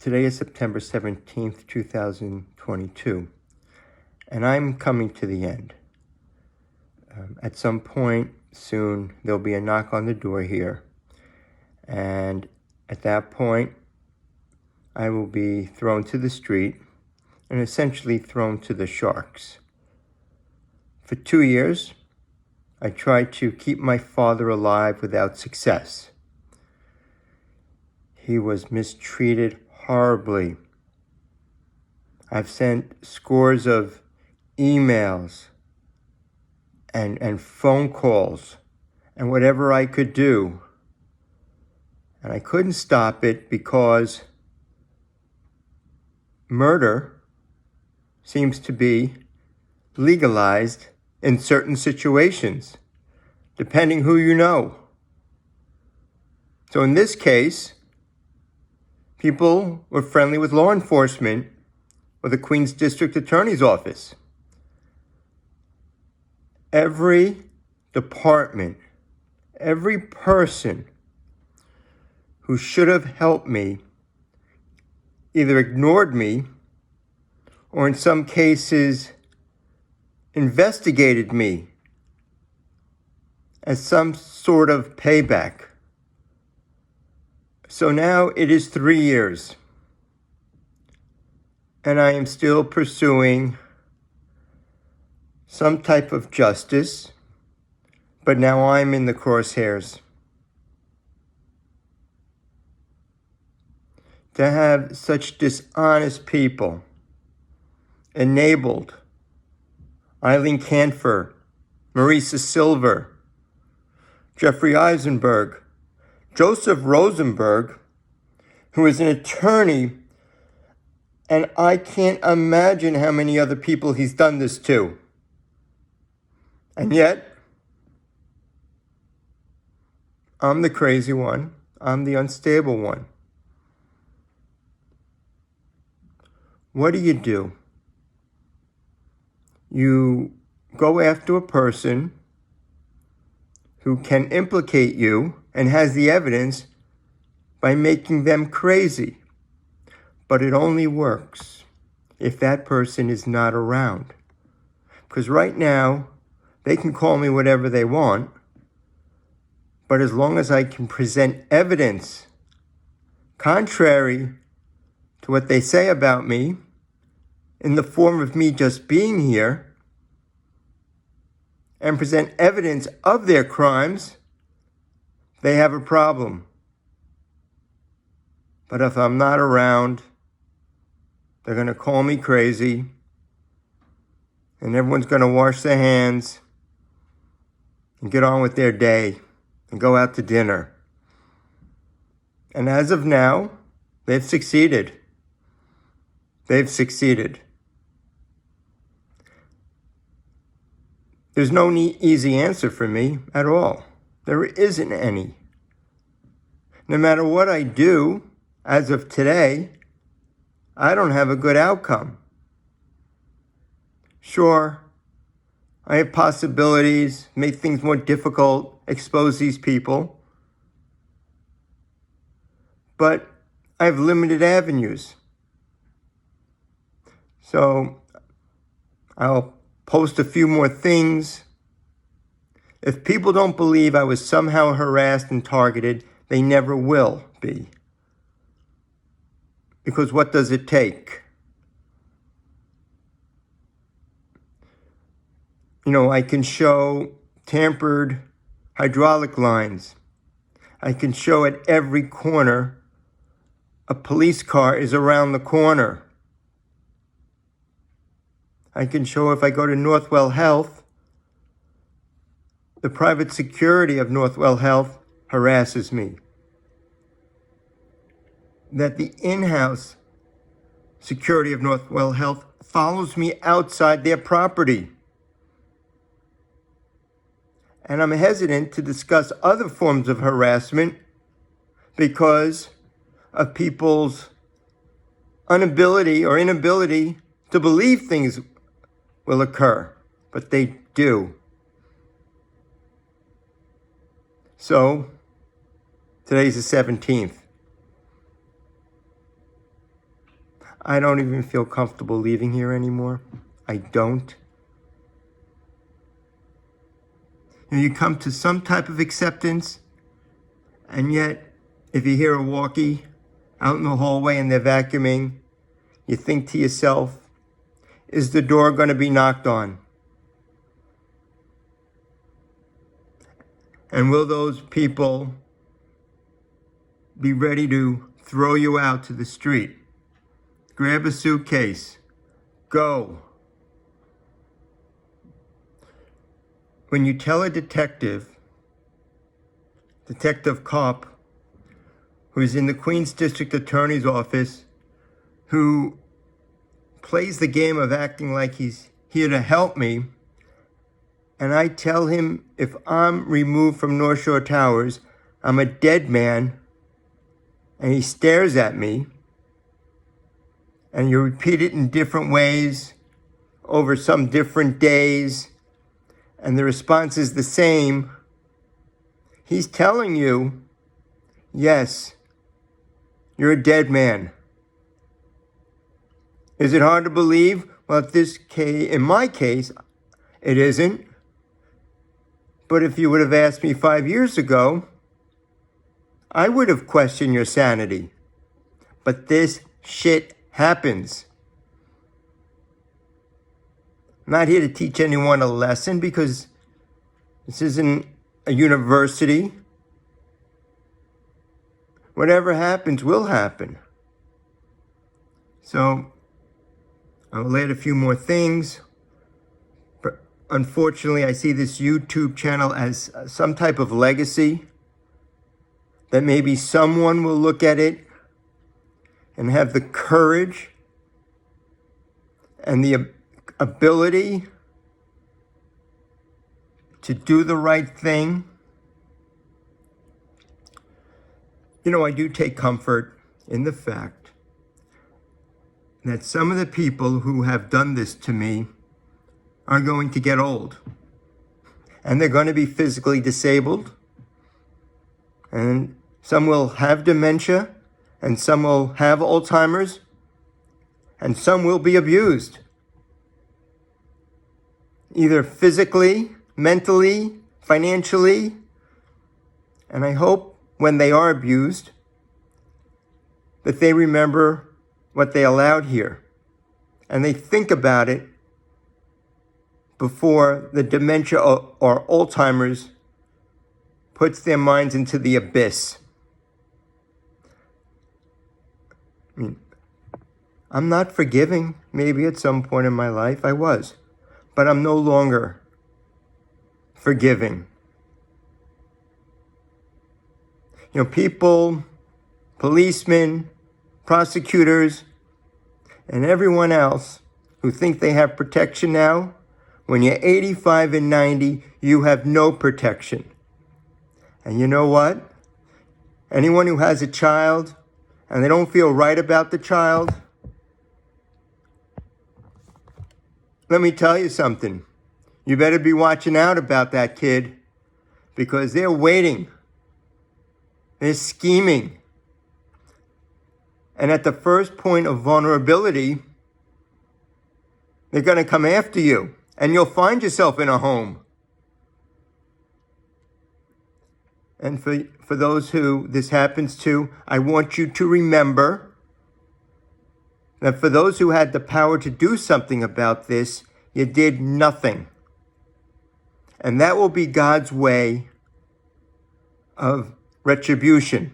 Today is September 17th, 2022, and I'm coming to the end. At some point soon, there'll be a knock on the door here, and at that point, I will be thrown to the street and essentially thrown to the sharks. For 2 years, I tried to keep my father alive without success. He was mistreated horribly. I've sent scores of emails and phone calls and whatever I could do. And I couldn't stop it because murder seems to be legalized in certain situations, depending who you know. So in this case, people were friendly with law enforcement or the Queens District Attorney's Office. Every department, every person who should have helped me either ignored me or in some cases investigated me as some sort of payback. So now it is 3 years, and I am still pursuing some type of justice, but now I'm in the crosshairs. To have such dishonest people enabled Eileen Canfer, Marisa Silver, Jeffrey Eisenberg, Joseph Rosenberg, who is an attorney, and I can't imagine how many other people he's done this to. And yet, I'm the crazy one. I'm the unstable one. What do? You go after a person who can implicate you and has the evidence by making them crazy. But it only works if that person is not around. Because right now, they can call me whatever they want, but as long as I can present evidence contrary to what they say about me, in the form of me just being here, and present evidence of their crimes, they have a problem. But if I'm not around, they're going to call me crazy, and everyone's going to wash their hands and get on with their day and go out to dinner. And as of now, they've succeeded. They've succeeded. There's no easy answer for me at all. There isn't any. No matter what I do, as of today, I don't have a good outcome. Sure, I have possibilities, make things more difficult, expose these people. But I have limited avenues. So I'll post a few more things. If people don't believe I was somehow harassed and targeted, they never will be. Because what does it take? I can show tampered hydraulic lines. I can show at every corner a police car is around the corner. I can show if I go to Northwell Health, the private security of Northwell Health harasses me. That the in-house security of Northwell Health follows me outside their property. And I'm hesitant to discuss other forms of harassment because of people's inability to believe things will occur, but they do. So, today's the 17th. I don't even feel comfortable leaving here anymore. I don't. You come to some type of acceptance, and yet, if you hear a walkie out in the hallway and they're vacuuming, you think to yourself, is the door going to be knocked on? And will those people be ready to throw you out to the street? Grab a suitcase. Go. When you tell a detective cop, who's in the Queens District Attorney's Office, who plays the game of acting like he's here to help me, and I tell him if I'm removed from North Shore Towers, I'm a dead man, and he stares at me, and you repeat it in different ways over some different days, and the response is the same, he's telling you, yes, you're a dead man. Is it hard to believe? Well, in my case, it isn't. But if you would have asked me 5 years ago, I would have questioned your sanity. But this shit happens. I'm not here to teach anyone a lesson because this isn't a university. Whatever happens will happen. So I'll add a few more things. But unfortunately, I see this YouTube channel as some type of legacy, that maybe someone will look at it and have the courage and the ability to do the right thing. I do take comfort in the fact that some of the people who have done this to me are going to get old. And they're going to be physically disabled. And some will have dementia. And some will have Alzheimer's. And some will be abused. Either physically, mentally, financially. And I hope when they are abused, that they remember what they allowed here. And they think about it before the dementia or Alzheimer's puts their minds into the abyss. I'm not forgiving. Maybe at some point in my life I was. But I'm no longer forgiving. People, policemen, prosecutors, and everyone else who think they have protection now, when you're 85 and 90, you have no protection. And you know what? Anyone who has a child and they don't feel right about the child, let me tell you something. You better be watching out about that kid, because they're waiting. They're scheming. And at the first point of vulnerability, they're going to come after you. And you'll find yourself in a home. And for those who this happens to, I want you to remember that for those who had the power to do something about this, you did nothing. And that will be God's way of retribution.